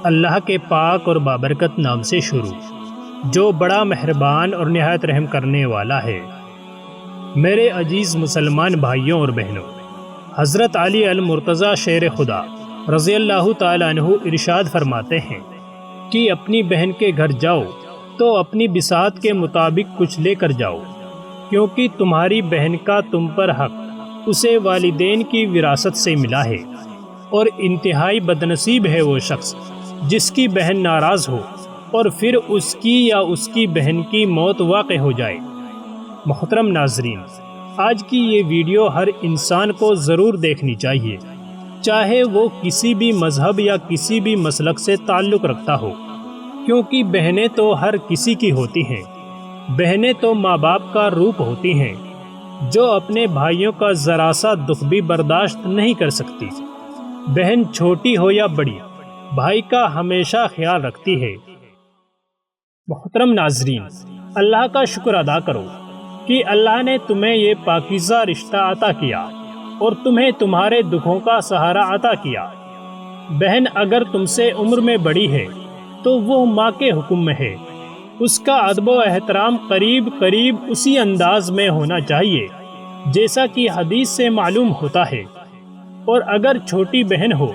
اللہ کے پاک اور بابرکت نام سے شروع، جو بڑا مہربان اور نہایت رحم کرنے والا ہے۔ میرے عزیز مسلمان بھائیوں اور بہنوں، حضرت علی المرتضیٰ شیر خدا رضی اللہ تعالیٰ عنہ ارشاد فرماتے ہیں کہ اپنی بہن کے گھر جاؤ تو اپنی بساط کے مطابق کچھ لے کر جاؤ، کیونکہ تمہاری بہن کا تم پر حق اسے والدین کی وراثت سے ملا ہے، اور انتہائی بدنصیب ہے وہ شخص جس کی بہن ناراض ہو اور پھر اس کی یا اس کی بہن کی موت واقع ہو جائے۔ محترم ناظرین، آج کی یہ ویڈیو ہر انسان کو ضرور دیکھنی چاہیے، چاہے وہ کسی بھی مذہب یا کسی بھی مسلک سے تعلق رکھتا ہو، کیونکہ بہنیں تو ہر کسی کی ہوتی ہیں۔ بہنیں تو ماں باپ کا روپ ہوتی ہیں جو اپنے بھائیوں کا ذرا سا دکھ بھی برداشت نہیں کر سکتی۔ بہن چھوٹی ہو یا بڑی، بھائی کا ہمیشہ خیال رکھتی ہے۔ محترم ناظرین، اللہ کا شکر ادا کرو کہ اللہ نے تمہیں یہ پاکیزہ رشتہ عطا کیا اور تمہیں تمہارے دکھوں کا سہارا عطا کیا۔ بہن اگر تم سے عمر میں بڑی ہے تو وہ ماں کے حکم میں ہے، اس کا ادب و احترام قریب قریب اسی انداز میں ہونا چاہیے جیسا کہ حدیث سے معلوم ہوتا ہے، اور اگر چھوٹی بہن ہو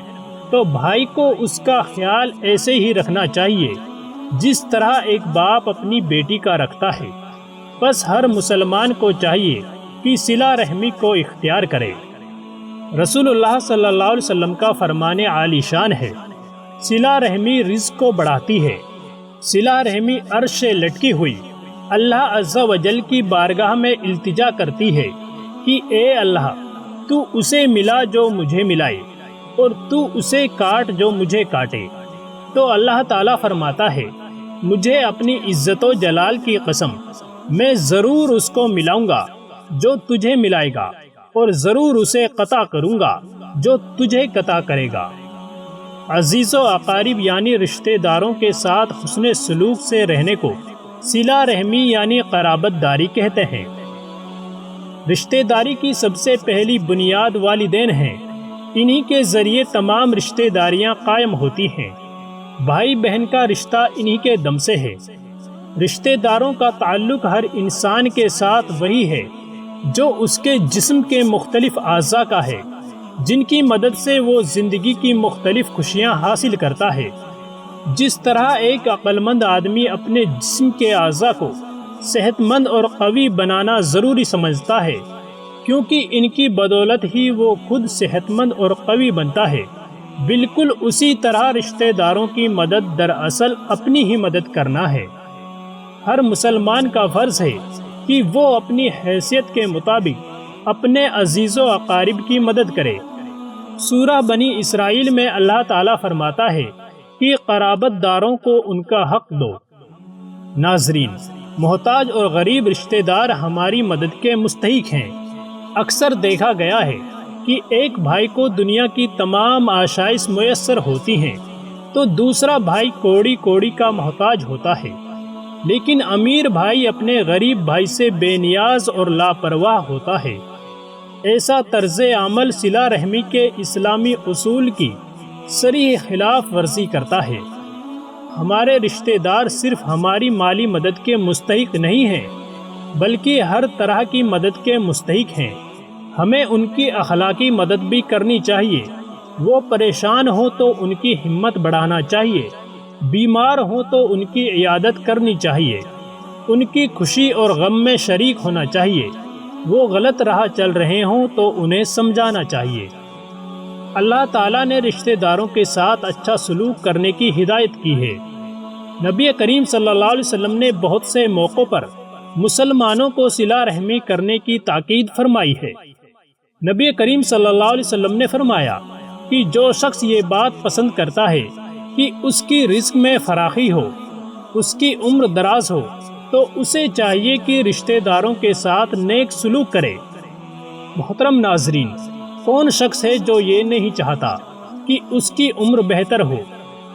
تو بھائی کو اس کا خیال ایسے ہی رکھنا چاہیے جس طرح ایک باپ اپنی بیٹی کا رکھتا ہے۔ بس ہر مسلمان کو چاہیے کہ صلہ رحمی کو اختیار کرے۔ رسول اللہ صلی اللہ علیہ وسلم کا فرمان عالی شان ہے، صلہ رحمی رزق کو بڑھاتی ہے۔ صلہ رحمی عرش سے لٹکی ہوئی اللہ عز و جل کی بارگاہ میں التجا کرتی ہے کہ اے اللہ، تو اسے ملا جو مجھے ملائے اور تو اسے کاٹ جو مجھے کاٹے۔ تو اللہ تعالیٰ فرماتا ہے، مجھے اپنی عزت و جلال کی قسم، میں ضرور اس کو ملاؤں گا جو تجھے ملائے گا، اور ضرور اسے قطع کروں گا جو تجھے قطع کرے گا۔ عزیز و اقارب یعنی رشتہ داروں کے ساتھ حسن سلوک سے رہنے کو صلہ رحمی یعنی قرابت داری کہتے ہیں۔ رشتہ داری کی سب سے پہلی بنیاد والدین ہیں، انہی کے ذریعے تمام رشتہ داریاں قائم ہوتی ہیں۔ بھائی بہن کا رشتہ انہی کے دم سے ہے۔ رشتہ داروں کا تعلق ہر انسان کے ساتھ وہی ہے جو اس کے جسم کے مختلف اعضاء کا ہے، جن کی مدد سے وہ زندگی کی مختلف خوشیاں حاصل کرتا ہے۔ جس طرح ایک عقل مند آدمی اپنے جسم کے اعضاء کو صحت مند اور قوی بنانا ضروری سمجھتا ہے، کیونکہ ان کی بدولت ہی وہ خود صحت مند اور قوی بنتا ہے، بالکل اسی طرح رشتہ داروں کی مدد دراصل اپنی ہی مدد کرنا ہے۔ ہر مسلمان کا فرض ہے کہ وہ اپنی حیثیت کے مطابق اپنے عزیز و اقارب کی مدد کرے۔ سورہ بنی اسرائیل میں اللہ تعالیٰ فرماتا ہے کہ قرابت داروں کو ان کا حق دو۔ ناظرین، محتاج اور غریب رشتہ دار ہماری مدد کے مستحق ہیں۔ اکثر دیکھا گیا ہے کہ ایک بھائی کو دنیا کی تمام آشائش میسر ہوتی ہیں تو دوسرا بھائی کوڑی کوڑی کا محتاج ہوتا ہے، لیکن امیر بھائی اپنے غریب بھائی سے بے نیاز اور لاپرواہ ہوتا ہے۔ ایسا طرز عمل صلہ رحمی کے اسلامی اصول کی صریح خلاف ورزی کرتا ہے۔ ہمارے رشتہ دار صرف ہماری مالی مدد کے مستحق نہیں ہیں، بلکہ ہر طرح کی مدد کے مستحق ہیں۔ ہمیں ان کی اخلاقی مدد بھی کرنی چاہیے۔ وہ پریشان ہوں تو ان کی ہمت بڑھانا چاہیے، بیمار ہوں تو ان کی عیادت کرنی چاہیے، ان کی خوشی اور غم میں شریک ہونا چاہیے۔ وہ غلط راہ چل رہے ہوں تو انہیں سمجھانا چاہیے۔ اللہ تعالیٰ نے رشتہ داروں کے ساتھ اچھا سلوک کرنے کی ہدایت کی ہے۔ نبی کریم صلی اللہ علیہ وسلم نے بہت سے موقعوں پر مسلمانوں کو صلہ رحمی کرنے کی تاکید فرمائی ہے۔ نبی کریم صلی اللہ علیہ وسلم نے فرمایا کہ جو شخص یہ بات پسند کرتا ہے کہ اس کی رزق میں فراخی ہو، اس کی عمر دراز ہو، تو اسے چاہیے کہ رشتہ داروں کے ساتھ نیک سلوک کرے۔ محترم ناظرین، کون شخص ہے جو یہ نہیں چاہتا کہ اس کی عمر بہتر ہو،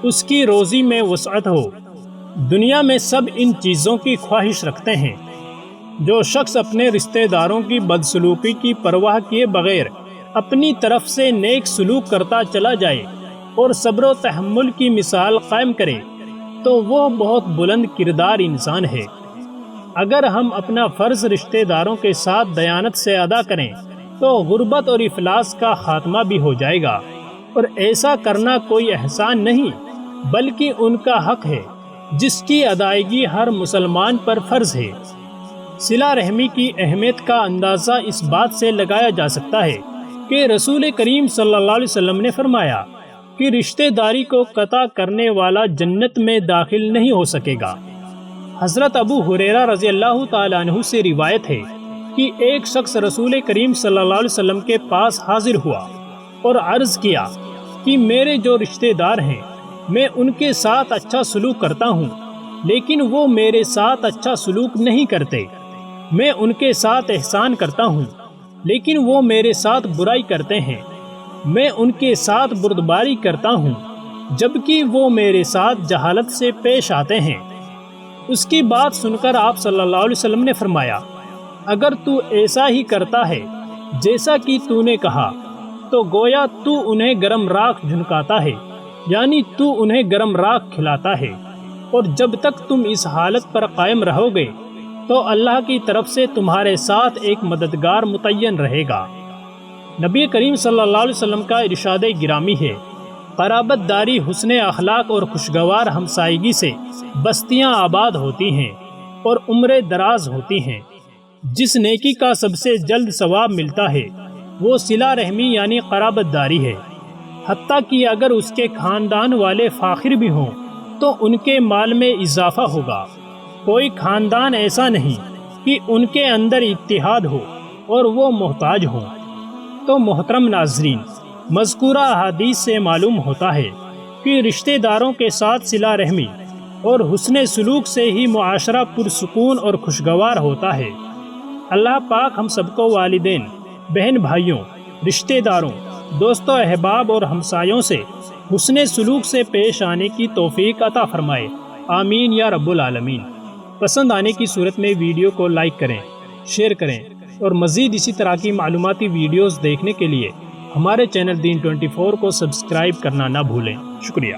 اس کی روزی میں وسعت ہو؟ دنیا میں سب ان چیزوں کی خواہش رکھتے ہیں۔ جو شخص اپنے رشتہ داروں کی بدسلوکی کی پرواہ کیے بغیر اپنی طرف سے نیک سلوک کرتا چلا جائے، اور صبر و تحمل کی مثال قائم کرے تو وہ بہت بلند کردار انسان ہے۔ اگر ہم اپنا فرض رشتہ داروں کے ساتھ دیانت سے ادا کریں تو غربت اور افلاس کا خاتمہ بھی ہو جائے گا، اور ایسا کرنا کوئی احسان نہیں بلکہ ان کا حق ہے جس کی ادائیگی ہر مسلمان پر فرض ہے۔ صلہ رحمی کی اہمیت کا اندازہ اس بات سے لگایا جا سکتا ہے کہ رسول کریم صلی اللہ علیہ وسلم نے فرمایا کہ رشتہ داری کو قطع کرنے والا جنت میں داخل نہیں ہو سکے گا۔ حضرت ابو ہریرہ رضی اللہ تعالیٰ عنہ سے روایت ہے کہ ایک شخص رسول کریم صلی اللہ علیہ وسلم کے پاس حاضر ہوا اور عرض کیا کہ میرے جو رشتہ دار ہیں میں ان کے ساتھ اچھا سلوک کرتا ہوں، لیکن وہ میرے ساتھ اچھا سلوک نہیں کرتے۔ میں ان کے ساتھ احسان کرتا ہوں لیکن وہ میرے ساتھ برائی کرتے ہیں۔ میں ان کے ساتھ بردباری کرتا ہوں جبکہ وہ میرے ساتھ جہالت سے پیش آتے ہیں۔ اس کی بات سن کر آپ صلی اللہ علیہ وسلم نے فرمایا، اگر تو ایسا ہی کرتا ہے جیسا کہ تو نے کہا تو گویا تو انہیں گرم راکھ جھنکاتا ہے، یعنی تو انہیں گرم راکھ کھلاتا ہے، اور جب تک تم اس حالت پر قائم رہو گے تو اللہ کی طرف سے تمہارے ساتھ ایک مددگار متعین رہے گا۔ نبی کریم صلی اللہ علیہ وسلم کا ارشاد گرامی ہے، قرابت داری حسن اخلاق اور خوشگوار ہمسائیگی سے بستیاں آباد ہوتی ہیں اور عمریں دراز ہوتی ہیں۔ جس نیکی کا سب سے جلد ثواب ملتا ہے وہ صلہ رحمی یعنی قرابت داری ہے، حتیٰ کہ اگر اس کے خاندان والے فاخر بھی ہوں تو ان کے مال میں اضافہ ہوگا۔ کوئی خاندان ایسا نہیں کہ ان کے اندر اتحاد ہو اور وہ محتاج ہوں۔ تو محترم ناظرین، مذکورہ احادیث سے معلوم ہوتا ہے کہ رشتہ داروں کے ساتھ صلہ رحمی اور حسن سلوک سے ہی معاشرہ پرسکون اور خوشگوار ہوتا ہے۔ اللہ پاک ہم سب کو والدین، بہن بھائیوں، رشتہ داروں، دوستوں، احباب اور ہمسایوں سے حسن سلوک سے پیش آنے کی توفیق عطا فرمائے، آمین یا رب العالمین۔ پسند آنے کی صورت میں ویڈیو کو لائک کریں، شیئر کریں، اور مزید اسی طرح کی معلوماتی ویڈیوز دیکھنے کے لیے ہمارے چینل دین 24 کو سبسکرائب کرنا نہ بھولیں۔ شکریہ۔